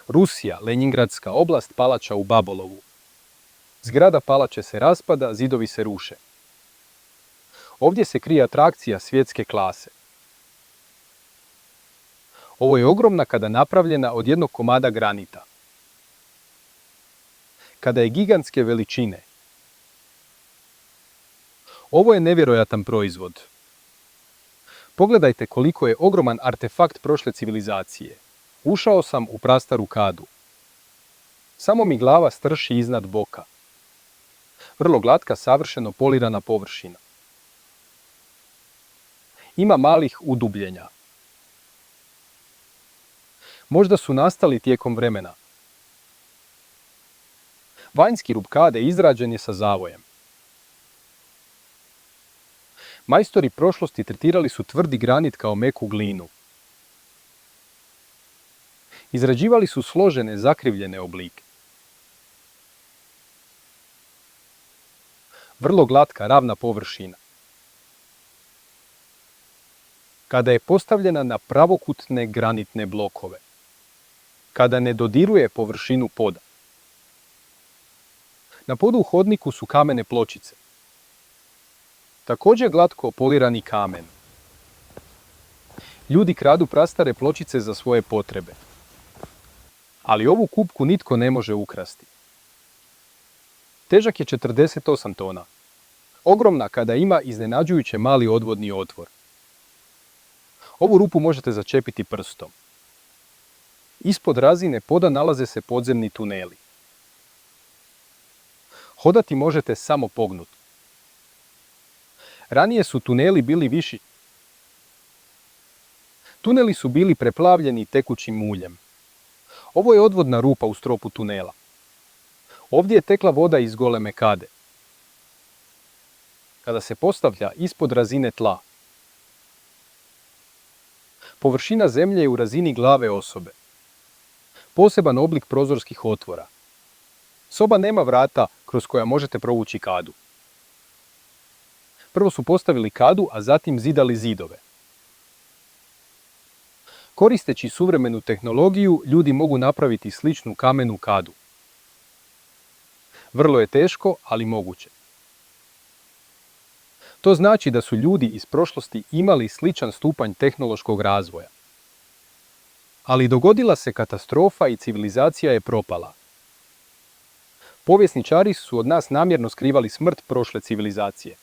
Rusija, Lenjingradska oblast, palača u Babolovu. Zgrada palače se raspada, zidovi se ruše. Ovdje se krije atrakcija svjetske klase. Ovo je ogromna kada napravljena od jednog komada granita. Kada je gigantske veličine. Ovo je nevjerojatan proizvod. Pogledajte koliko je ogroman artefakt prošle civilizacije. Ušao sam u prastaru kadu. Samo mi glava strši iznad boka. Vrlo glatka, savršeno polirana površina. Ima malih udubljenja. Možda su nastali tijekom vremena. Vanjski rub kade izrađen je sa zavojem. Majstori prošlosti tretirali su tvrdi granit kao meku glinu. Izrađivali su složene, zakrivljene oblike. Vrlo glatka, ravna površina. Kada je postavljena na pravokutne granitne blokove. Kada ne dodiruje površinu poda. Na podu u hodniku su kamene pločice. Također glatko polirani kamen. Ljudi kradu prastare pločice za svoje potrebe. Ali ovu kupku nitko ne može ukrasti. Težak je 48 tona. Ogromna kada ima iznenađujuće mali odvodni otvor. Ovu rupu možete začepiti prstom. Ispod razine poda nalaze se podzemni tuneli. Hodati možete samo pognut. Ranije su tuneli bili viši. Tuneli su bili preplavljeni tekućim muljem. Ovo je odvodna rupa u stropu tunela. Ovdje je tekla voda iz goleme kade. Kada se postavlja ispod razine tla. Površina zemlje je u razini glave osobe. Poseban oblik prozorskih otvora. Soba nema vrata kroz koja možete provući kadu. Prvo su postavili kadu, a zatim zidali zidove. Koristeći suvremenu tehnologiju, ljudi mogu napraviti sličnu kamenu kadu. Vrlo je teško, ali moguće. To znači da su ljudi iz prošlosti imali sličan stupanj tehnološkog razvoja. Ali dogodila se katastrofa i civilizacija je propala. Povjesničari su od nas namjerno skrivali smrt prošle civilizacije.